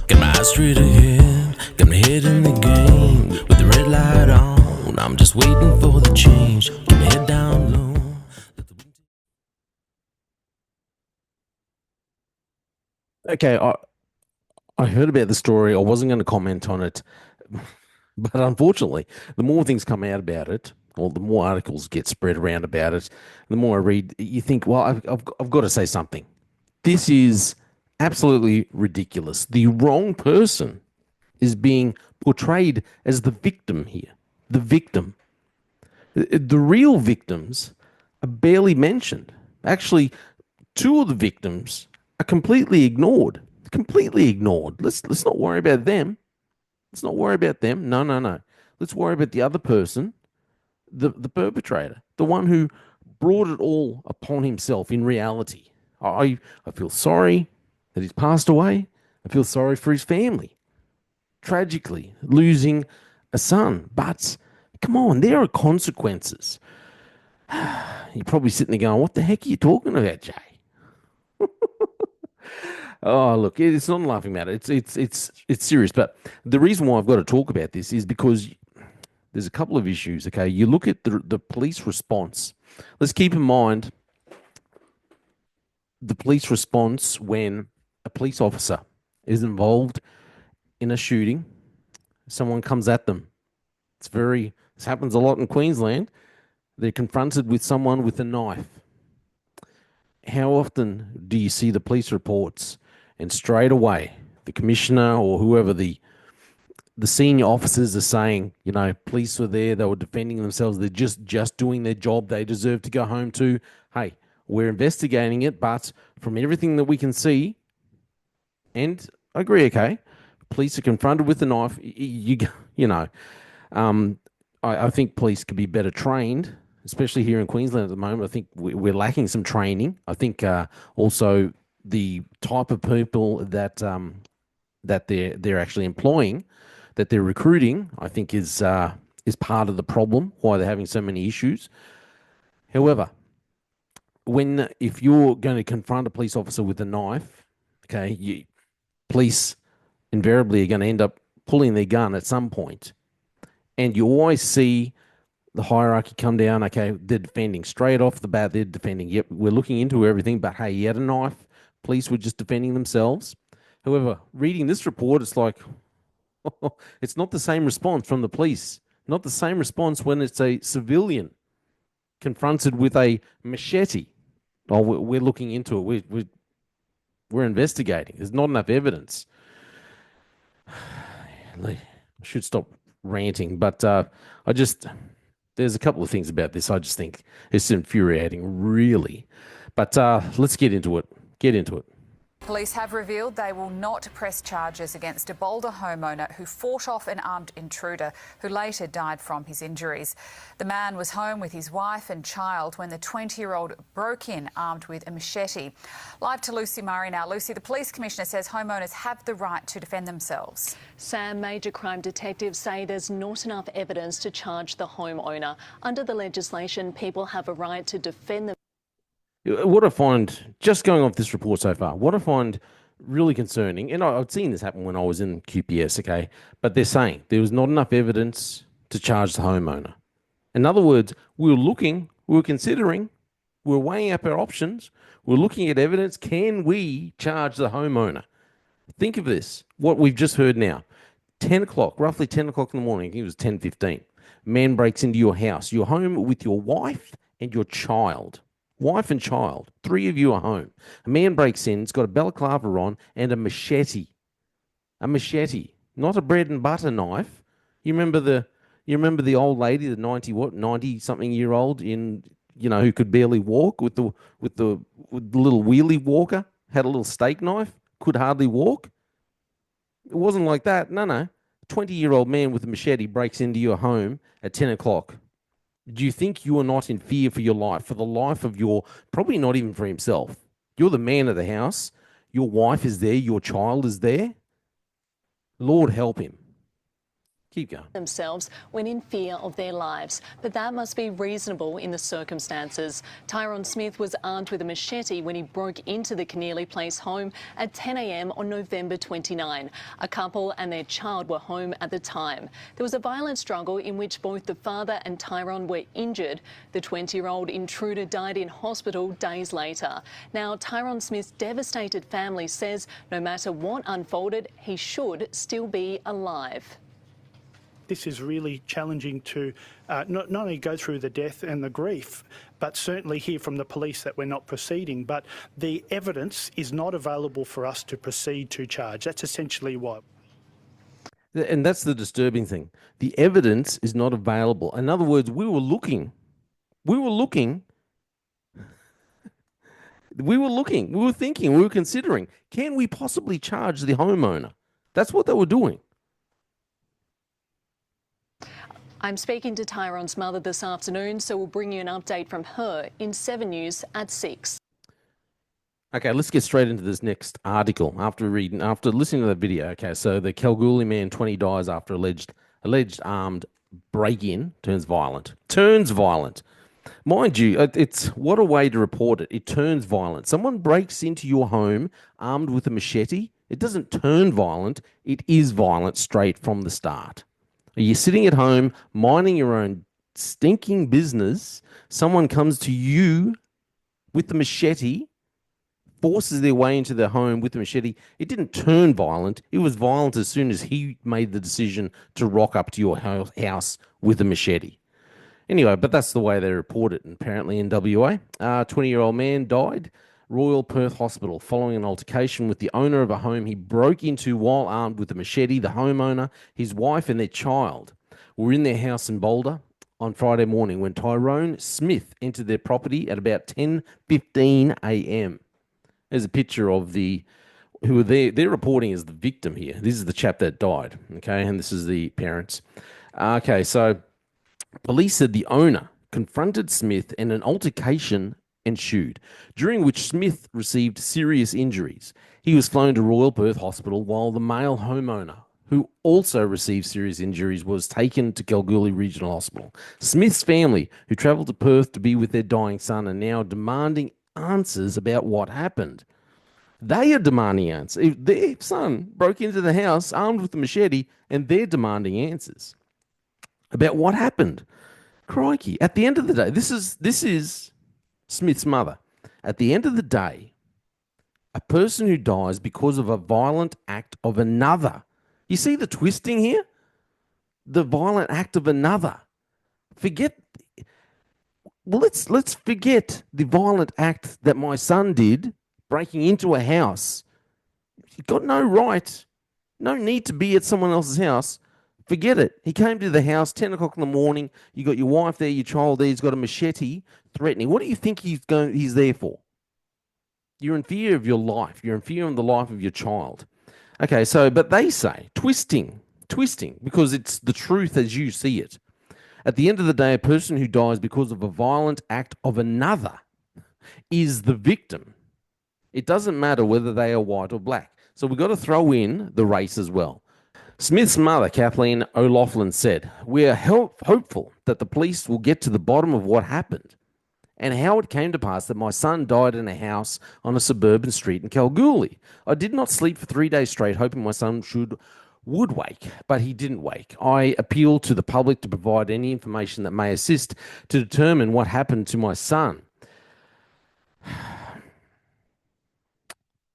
Got my eyes straight ahead, got my head in the game. With the red light on, I'm just waiting for the change. Keep my head down low. Okay, I heard about the story. I wasn't going to comment on it, but unfortunately, the more things come out about it, or the more articles get spread around about it, the more I read, you think, well, I've got to say something. This is absolutely ridiculous. The wrong person is being portrayed as the victim here. The victim. The real victims are barely mentioned. Actually, two of the victims are completely ignored. Completely ignored. Let's not worry about them. Let's not worry about them. No, no, no. Let's worry about the other person, the perpetrator, the one who brought it all upon himself in reality. I feel sorry that he's passed away. I feel sorry for his family, tragically losing a son. But come on, there are consequences. You're probably sitting there going, "What the heck are you talking about, Jay?" Oh, look, it's not a laughing matter. It's serious. But the reason why I've got to talk about this is because there's a couple of issues. Okay, you look at the police response. Let's keep in mind the police response when a police officer is involved in a shooting. Someone comes at them. This happens a lot in Queensland. They're confronted with someone with a knife. How often do you see the police reports and straight away the commissioner or whoever the senior officers are saying, police were there, they were defending themselves, they're just doing their job, they deserve to go home to. Hey, we're investigating it, but from everything that we can see, and I agree, okay, police are confronted with a knife. You know, um, I think police could be better trained, especially here in Queensland at the moment. I think we're lacking some training. I think also the type of people that they're actually employing, that they're recruiting, I think is part of the problem why they're having so many issues. However, if you're going to confront a police officer with a knife, okay, police invariably are going to end up pulling their gun at some point, and you always see the hierarchy come down. Okay, they're defending straight off the bat. They're defending. Yep, we're looking into everything, but hey, he had a knife. Police were just defending themselves. However, reading this report, it's like it's not the same response from the police. Not the same response when it's a civilian confronted with a machete. Oh, we're looking into it. We're investigating. There's not enough evidence. I should stop ranting, but I just there's a couple of things about this I just think it's infuriating, really. But let's get into it. Get into it. Police have revealed they will not press charges against a Boulder homeowner who fought off an armed intruder who later died from his injuries. The man was home with his wife and child when the 20-year-old broke in armed with a machete. Live to Lucy Murray now. Lucy, the police commissioner says homeowners have the right to defend themselves. Sam, major crime detectives say there's not enough evidence to charge the homeowner. Under the legislation, people have a right to defend themselves. What I find, just going off this report so far, what I find really concerning, and I've seen this happen when I was in QPS, okay, but they're saying there was not enough evidence to charge the homeowner. In other words, we were considering, we were weighing up our options, we're looking at evidence. Can we charge the homeowner? Think of this, what we've just heard now. 10 o'clock, roughly 10 o'clock in the morning, I think it was 10:15. Man breaks into your house. You're home with your wife and your child. Wife and child, three of you are home. A man breaks in, he's got a balaclava on and a machete. A machete, not a bread and butter knife. You remember the old lady, the 90 something year old who could barely walk with the little wheelie walker, had a little steak knife, could hardly walk. It wasn't like that. No. 20-year-old man with a machete breaks into your home at 10 o'clock. Do you think you are not in fear for your life, for the life of probably not even for himself? You're the man of the house. Your wife is there. Your child is there. Lord help him. Keep going. Themselves when in fear of their lives, but that must be reasonable in the circumstances. Tyrone Smith was armed with a machete when he broke into the Keneally Place home at 10 a.m. on November 29. A couple and their child were home at the time. There was a violent struggle in which both the father and Tyrone were injured. The 20-year-old intruder died in hospital days later. Now, Tyrone Smith's devastated family says no matter what unfolded, he should still be alive. This is really challenging to not only go through the death and the grief, but certainly hear from the police that we're not proceeding. But the evidence is not available for us to proceed to charge. That's essentially what. And that's the disturbing thing. The evidence is not available. In other words, we were looking. We were thinking, we were considering, can we possibly charge the homeowner? That's what they were doing. I'm speaking to Tyrone's mother this afternoon, so we'll bring you an update from her in 7 News at 6. Okay, let's get straight into this next article after listening to that video. Okay, so the Kalgoorlie man, 20, dies after alleged armed break-in turns violent. Mind you, it's what a way to report it. It turns violent. Someone breaks into your home armed with a machete. It doesn't turn violent. It is violent straight from the start. You're sitting at home, minding your own stinking business. Someone comes to you with the machete, forces their way into their home with the machete. It didn't turn violent. It was violent as soon as he made the decision to rock up to your house with a machete. Anyway, but that's the way they report it, apparently, in WA. 20-year-old man died. Royal Perth Hospital following an altercation with the owner of a home he broke into while armed with a machete. The homeowner, his wife and their child were in their house in Boulder on Friday morning when Tyrone Smith entered their property at about 10:15 a.m. There's a picture of who are there. They're reporting as the victim here. This is the chap that died, okay, and this is the parents. Okay, so police said the owner confronted Smith and an altercation ensued, during which Smith received serious injuries. He was flown to Royal Perth Hospital while the male homeowner, who also received serious injuries, was taken to Kalgoorlie Regional Hospital. Smith's family, who travelled to Perth to be with their dying son, are now demanding answers about what happened. They are demanding answers. Their son broke into the house armed with a machete, and they're demanding answers about what happened. Crikey. At the end of the day, this is Smith's mother. At the end of the day, a person who dies because of a violent act of another. You see the twisting here? The violent act of another. Let's forget the violent act that my son did, breaking into a house. You've got no right, no need to be at someone else's house. Forget it. He came to the house, 10 o'clock in the morning. You got your wife there, your child there. He's got a machete threatening. What do you think he's there for? You're in fear of your life. You're in fear of the life of your child. Okay, so, but they say twisting, because it's the truth as you see it. At the end of the day, a person who dies because of a violent act of another is the victim. It doesn't matter whether they are white or black. So we've got to throw in the race as well. Smith's mother, Kathleen O'Loughlin, said, "We are hopeful that the police will get to the bottom of what happened and how it came to pass that my son died in a house on a suburban street in Kalgoorlie. I did not sleep for 3 days straight, hoping my son would wake, but he didn't wake. I appeal to the public to provide any information that may assist to determine what happened to my son."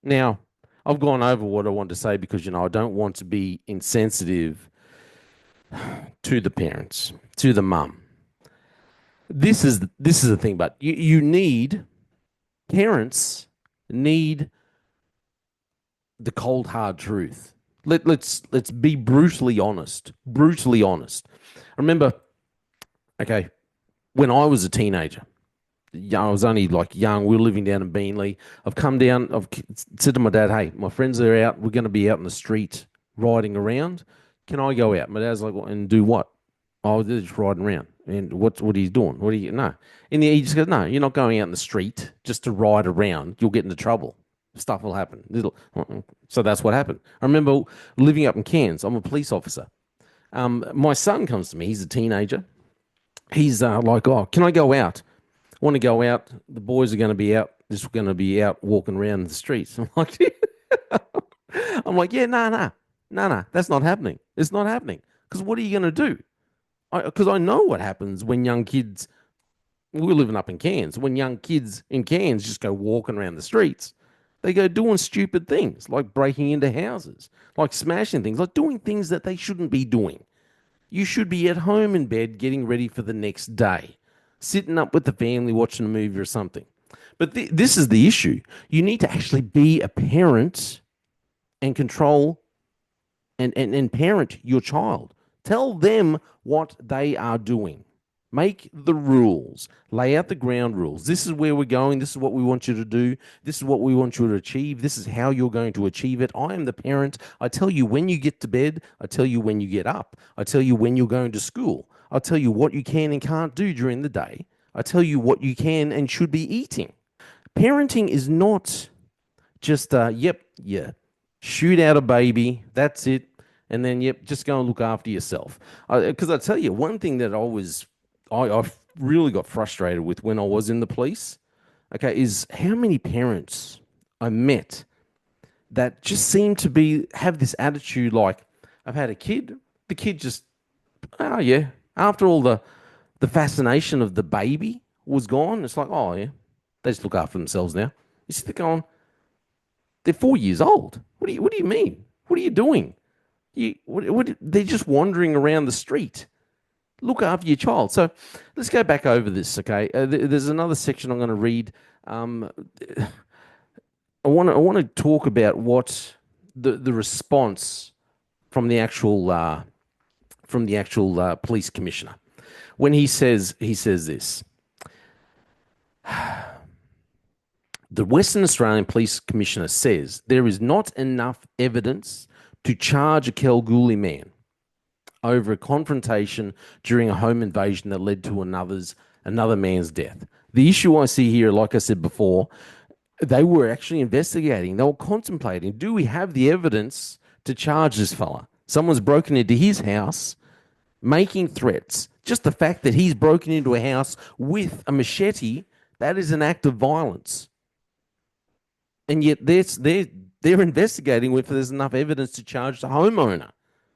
Now, I've gone over what I want to say because, I don't want to be insensitive to the parents, to the mum. This is the thing, but parents need the cold hard truth. Let's be brutally honest. I remember, okay, when I was a teenager, I was only young. We were living down in Beenleigh. I've come down. I've said to my dad, "Hey, my friends are out. We're going to be out in the street riding around. Can I go out?" My dad's like, "Well, and do what?" "Oh, they're just riding around." "And what are you doing? What are you?" "No." And he just goes, "No, you're not going out in the street just to ride around. You'll get into trouble. Stuff will happen." So that's what happened. I remember living up in Cairns. I'm a police officer. My son comes to me. He's a teenager. He's like, oh, can I go out? I want to go out. The boys are going to be out. Just going to be out walking around the streets. Yeah, no, that's not happening. It's not happening. Because what are you going to do? Because I know what happens when young kids, we're living up in Cairns, when young kids in Cairns just go walking around the streets. They go doing stupid things like breaking into houses, like smashing things, like doing things that they shouldn't be doing. You should be at home in bed getting ready for the next day, sitting up with the family watching a movie or something. But this is the issue. You need to actually be a parent and control and parent your child. Tell them what they are doing. Make the rules. Lay out the ground rules. This is where we're going. This is what we want you to do. This is what we want you to achieve. This is how you're going to achieve it. I am the parent. I tell you when you get to bed. I tell you when you get up. I tell you when you're going to school. I'll tell you what you can and can't do during the day. I tell you what you can and should be eating. Parenting is not just, shoot out a baby. That's it. And then, just go and look after yourself. Because I tell you, one thing that I really got frustrated with when I was in the police, okay, is how many parents I met that just seem to have this attitude like, I've had a kid, the kid just, oh yeah, after all the fascination of the baby was gone, it's like, oh yeah, they just look after themselves now. You see, they're going, they're 4 years old. What do you mean? What are you doing? They're just wandering around the street. Look after your child. So let's go back over this, okay? There's another section I'm going to read. I want to talk about what the response from the actual police commissioner when he says this. The Western Australian Police Commissioner says there is not enough evidence to charge a Kalgoorlie man over a confrontation during a home invasion that led to another man's death. The issue I see here, like I said before, they were actually investigating. They were contemplating, do we have the evidence to charge this fella? Someone's broken into his house, making threats. Just the fact that he's broken into a house with a machete, that is an act of violence. And yet they're investigating if there's enough evidence to charge the homeowner.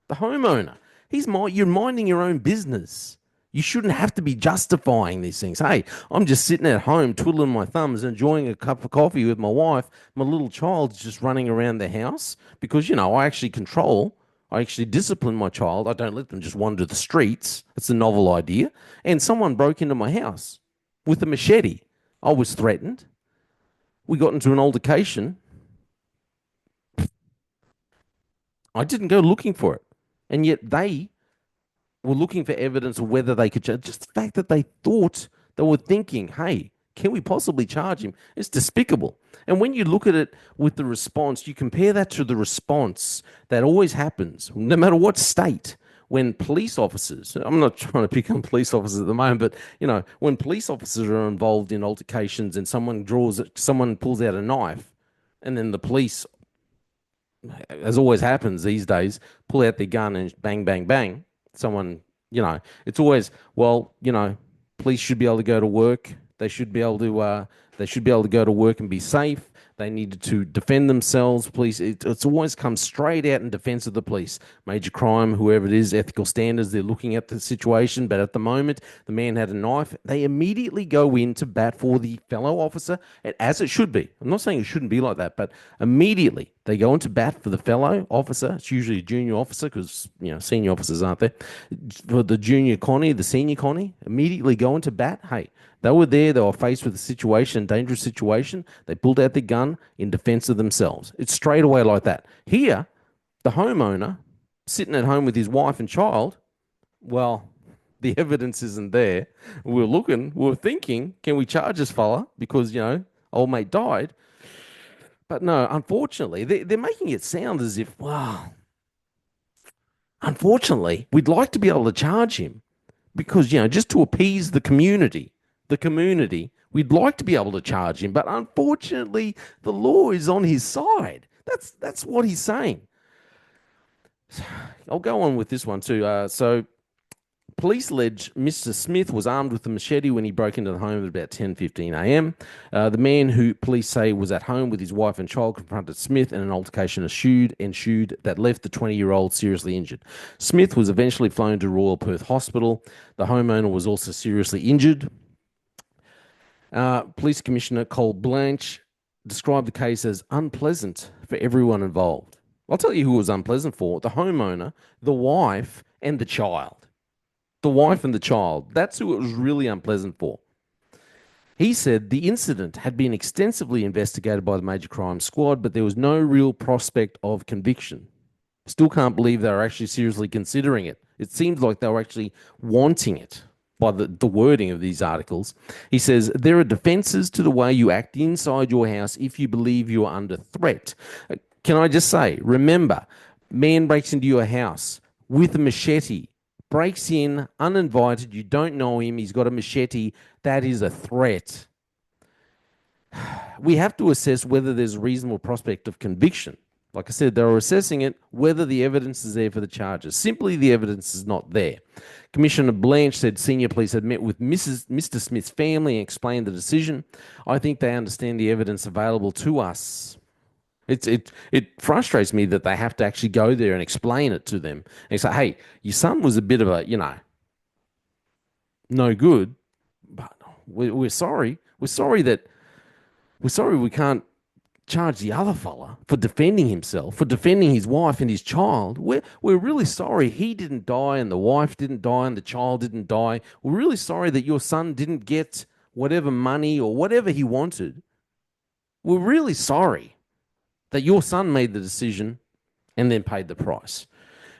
The homeowner. You're minding your own business. You shouldn't have to be justifying these things. Hey, I'm just sitting at home twiddling my thumbs, enjoying a cup of coffee with my wife. My little child's just running around the house because, I actually discipline my child. I don't let them just wander the streets. It's a novel idea. And someone broke into my house with a machete. I was threatened. We got into an altercation. I didn't go looking for it. And yet they were looking for evidence of whether they could charge. Just the fact that they were thinking, hey, can we possibly charge him? It's despicable. And when you look at it with the response, you compare that to the response that always happens, no matter what state, when police officers, I'm not trying to pick on police officers at the moment, but, when police officers are involved in altercations and someone pulls out a knife and then the police, as always happens these days, pull out their gun and bang, bang, bang. Someone, it's always, police should be able to go to work. They should be able to go to work and be safe. They needed to defend themselves. Police, it's always come straight out in defense of the police. Major crime, whoever it is, ethical standards, they're looking at the situation. But at the moment, the man had a knife. They immediately go in to bat for the fellow officer, as it should be. I'm not saying it shouldn't be like that, but immediately they go into bat for the fellow officer. It's usually a junior officer because, senior officers aren't there. For the junior Connie, the senior Connie, immediately go into bat. Hey, they were there. They were faced with a dangerous situation. They pulled out their gun in defense of themselves. It's straight away like that. Here, the homeowner, sitting at home with his wife and child, well, the evidence isn't there. We were thinking, can we charge this fella because, old mate died? But no, unfortunately, they're making it sound as if, unfortunately, we'd like to be able to charge him because, just to appease the community, we'd like to be able to charge him, but unfortunately, the law is on his side. That's what he's saying. I'll go on with this one too. So police allege Mr. Smith was armed with a machete when he broke into the home at about 10:15 a.m. The man, who police say was at home with his wife and child, confronted Smith, and an altercation ensued that left the 20-year-old seriously injured. Smith was eventually flown to Royal Perth Hospital. The homeowner was also seriously injured. Police Commissioner Cole Blanche described the case as unpleasant for everyone involved. I'll tell you who it was unpleasant for: the homeowner, the wife, and the child. The wife and the child. That's who it was really unpleasant for. He said the incident had been extensively investigated by the Major Crime Squad, but there was no real prospect of conviction. Still can't believe they were actually seriously considering it. It seems like they were actually wanting it by the wording of these articles. He says, there are defenses to the way you act inside your house if you believe you are under threat. Can I just say, remember, man breaks into your house with a machete, breaks in uninvited, you don't know him, he's got a machete, that is a threat. We have to assess whether there's a reasonable prospect of conviction. Like I said, they were assessing it, whether the evidence is there for the charges. Simply the evidence is not there. Commissioner Blanche said senior police had met with Mr. Smith's family and explained the decision. I think they understand the evidence available to us. It frustrates me that they have to actually go there and explain it to them and say, hey, your son was a bit of a, no good, but we're sorry. We're sorry we can't charge the other fella for defending himself, for defending his wife and his child. We're really sorry he didn't die and the wife didn't die and the child didn't die. We're really sorry that your son didn't get whatever money or whatever he wanted. We're really sorry that your son made the decision and then paid the price.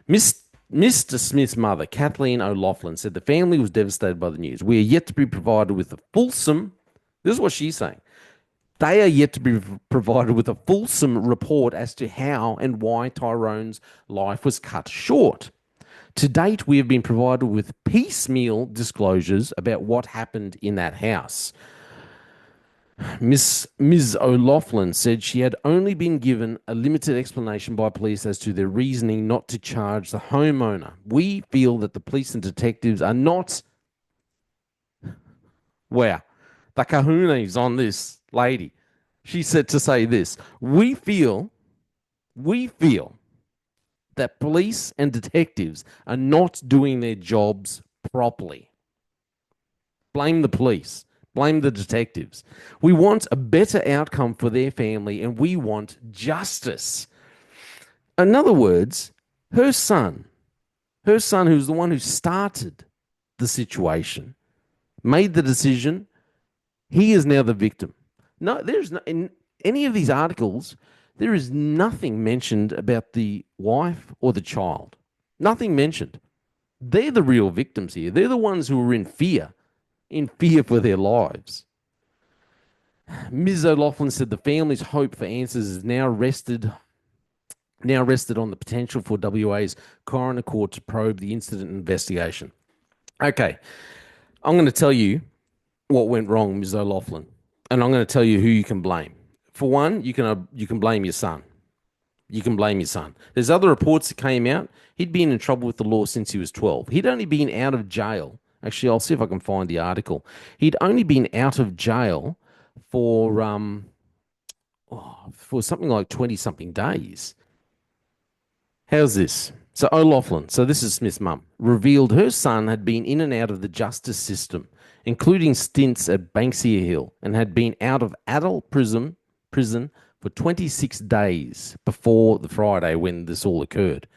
Mr. Smith's mother, Kathleen O'Loughlin, said the family was devastated by the news. We are yet to be provided with a fulsome, this is what she's saying, they are yet to be provided with a fulsome report as to how and why Tyrone's life was cut short. To date, we have been provided with piecemeal disclosures about what happened in that house. Ms. O'Loughlin said she had only been given a limited explanation by police as to their reasoning not to charge the homeowner. We feel that the police and detectives are not, wow, the kahunas on this lady. She said to say this, we feel that police and detectives are not doing their jobs properly. Blame the police. Blame the detectives. We want a better outcome for their family and we want justice. In other words, her son, who's the one who started the situation, made the decision, he is now the victim. No, in any of these articles, there is nothing mentioned about the wife or the child. Nothing mentioned. They're the real victims here. They're the ones who are in fear for their lives. Ms. O'Loughlin said the family's hope for answers is now rested on the potential for WA's coroner court to probe the incident investigation. Okay, I'm going to tell you what went wrong, Ms. O'Loughlin, and I'm going to tell you who you can blame. For one, you can blame your son. You can blame your son. There's other reports that came out. He'd been in trouble with the law since he was 12. He'd only been out of jail. Actually, I'll see if I can find the article. He'd only been out of jail for something like 20-something days. How's this? So O'Loughlin, so this is Smith's mum, revealed her son had been in and out of the justice system, including stints at Banksia Hill, and had been out of adult prison for 26 days before the Friday when this all occurred.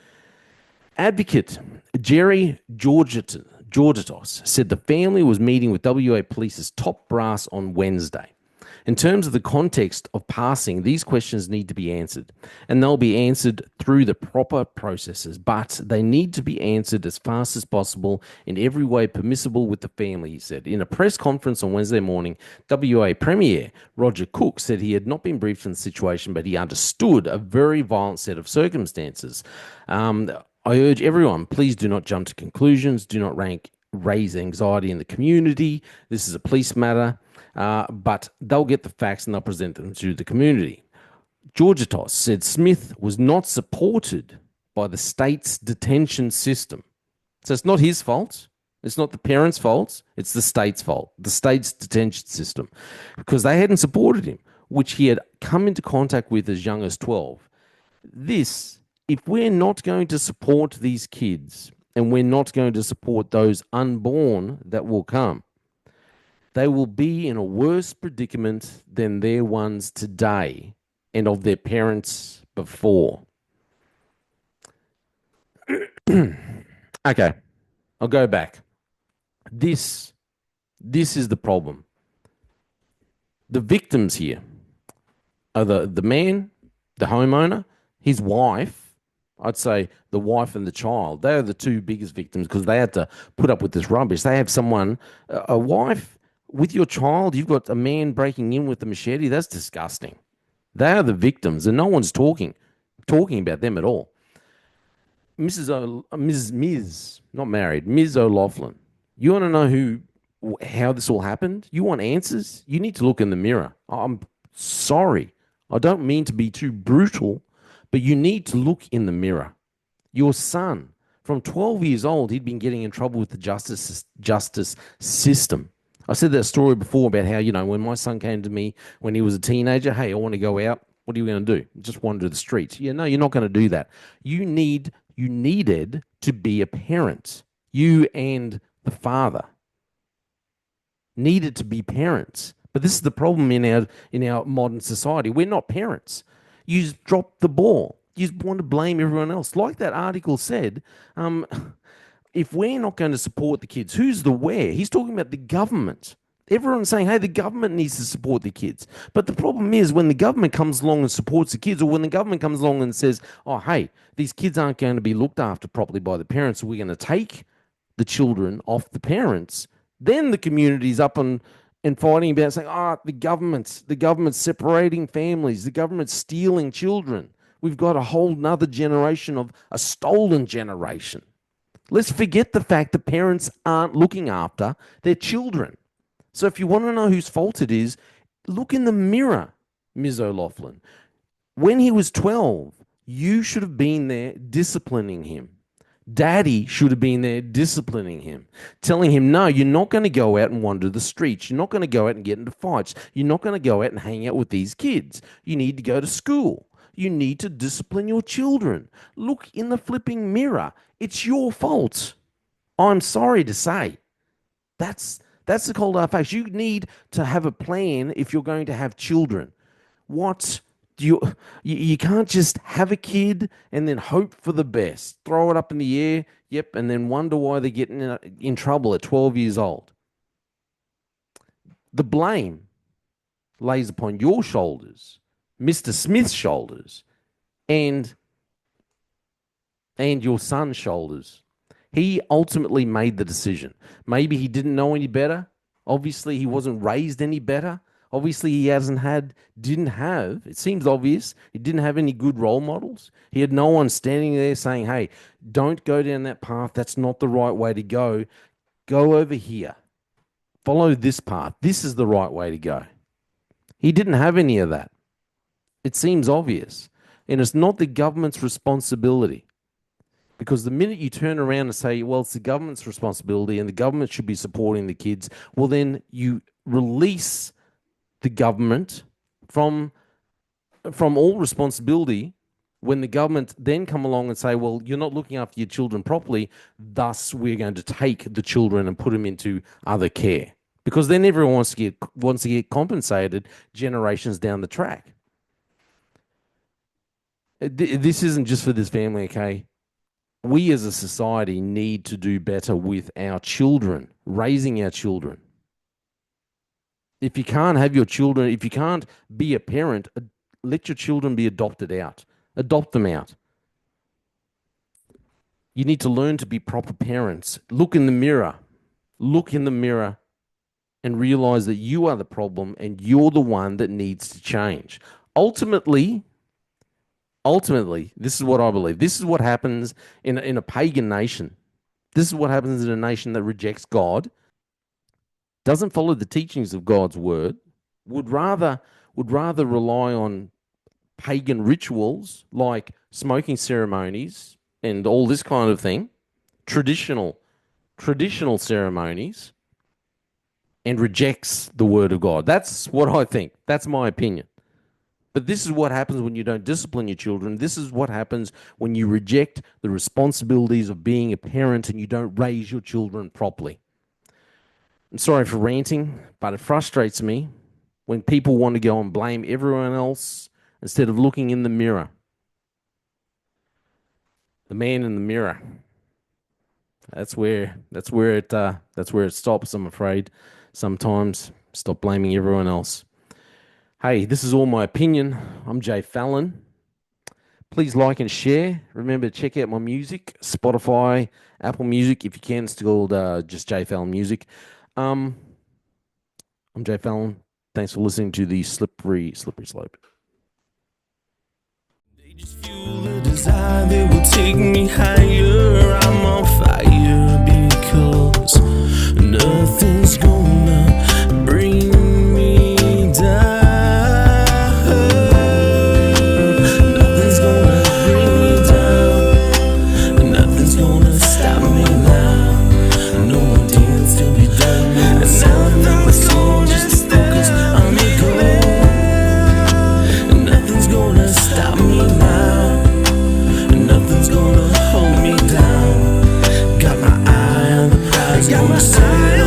Advocate Jerry Georgitos said the family was meeting with WA Police's top brass on Wednesday. In terms of the context of passing, these questions need to be answered, and they'll be answered through the proper processes, but they need to be answered as fast as possible in every way permissible with the family, he said. In a press conference on Wednesday morning, WA Premier Roger Cook said he had not been briefed on the situation, but he understood a very violent set of circumstances. I urge everyone, please do not jump to conclusions, do not raise anxiety in the community. This is a police matter. But they'll get the facts and they'll present them to the community. Georgitos said Smith was not supported by the state's detention system. So it's not his fault. It's not the parents' fault. It's the state's fault, the state's detention system, because they hadn't supported him, which he had come into contact with as young as 12. If we're not going to support these kids and we're not going to support those unborn that will come, they will be in a worse predicament than their ones today and of their parents before. Okay, I'll go back. This is the problem. The victims here are the man, the homeowner, his wife. I'd say the wife and the child. They are the two biggest victims because they had to put up with this rubbish. They have someone, a wife with your child. You've got a man breaking in with a machete. That's disgusting. They are the victims, and no one's talking about them at all. Ms. Not married, Ms. O'Loughlin. You want to know how this all happened? You want answers? You need to look in the mirror. I'm sorry. I don't mean to be too brutal, but you need to look in the mirror. Your son, from 12 years old, he'd been getting in trouble with the justice system. I said that story before about how, when my son came to me when he was a teenager, hey, I want to go out. What are you going to do? Just wander the streets. Yeah, no, you're not going to do that. You needed to be a parent. You and the father needed to be parents. But this is the problem in our modern society. We're not parents. You just drop the ball. You just want to blame everyone else. Like that article said, if we're not going to support the kids, who's the where? He's talking about the government. Everyone's saying, hey, the government needs to support the kids. But the problem is when the government comes along and supports the kids, or when the government comes along and says, oh, hey, these kids aren't going to be looked after properly by the parents, so we're going to take the children off the parents, then the community's up and fighting about saying, the government's separating families, the government's stealing children. We've got a whole nother generation of a stolen generation. Let's forget the fact that parents aren't looking after their children. So if you want to know whose fault it is, look in the mirror, Ms. O'Loughlin. When he was 12, you should have been there disciplining him. Daddy should have been there disciplining him, telling him, no, you're not going to go out and wander the streets. You're not going to go out and get into fights. You're not going to go out and hang out with these kids. You need to go to school. You need to discipline your children. Look in the flipping mirror. It's your fault. I'm sorry to say. That's the cold hard facts. You need to have a plan if you're going to have children. You can't just have a kid and then hope for the best. Throw it up in the air, and then wonder why they're getting in trouble at 12 years old. The blame lays upon your shoulders, Mr. Smith's shoulders, and your son's shoulders. He ultimately made the decision. Maybe he didn't know any better. Obviously, he wasn't raised any better. Obviously, he didn't have, it seems obvious, he didn't have any good role models. He had no one standing there saying, hey, don't go down that path. That's not the right way to go. Go over here. Follow this path. This is the right way to go. He didn't have any of that. It seems obvious. And it's not the government's responsibility. Because the minute you turn around and say, well, it's the government's responsibility and the government should be supporting the kids, well, then you release the government from all responsibility when the government then come along and say, well, you're not looking after your children properly, thus we're going to take the children and put them into other care. Because then everyone wants to get compensated generations down the track. This isn't just for this family, okay? We as a society need to do better with our children, raising our children. If you can't have your children, if you can't be a parent, let your children be adopted out. Adopt them out. You need to learn to be proper parents. Look in the mirror. Look in the mirror and realize that you are the problem and you're the one that needs to change. Ultimately, this is what I believe. This is what happens in a pagan nation. This is what happens in a nation that rejects God, doesn't follow the teachings of God's word, would rather rely on pagan rituals like smoking ceremonies, and all this kind of thing, traditional ceremonies, and rejects the word of God. That's what I think. That's my opinion. But this is what happens when you don't discipline your children. This is what happens when you reject the responsibilities of being a parent and you don't raise your children properly. I'm sorry for ranting, but it frustrates me when people want to go and blame everyone else instead of looking in the mirror. The man in the mirror. That's where it stops, I'm afraid. Sometimes stop blaming everyone else. Hey, this is all my opinion. I'm Jay Fallon. Please like and share. Remember to check out my music, Spotify, Apple Music, if you can. It's called just Jay Fallon Music. I'm Jay Fallon. Thanks for listening to the Slippery Slope. They just fuel a desire that will take me higher. I'm on fire because nothing's gonna bring me down. Nothing's gonna bring me down. Nothing's gonna stop me now. No more deals to be done. No more selling out my soul just to focus on the goal. Nothing's gonna stop me now. Nothing's gonna hold me down. Got my eye on the prize. Got my eye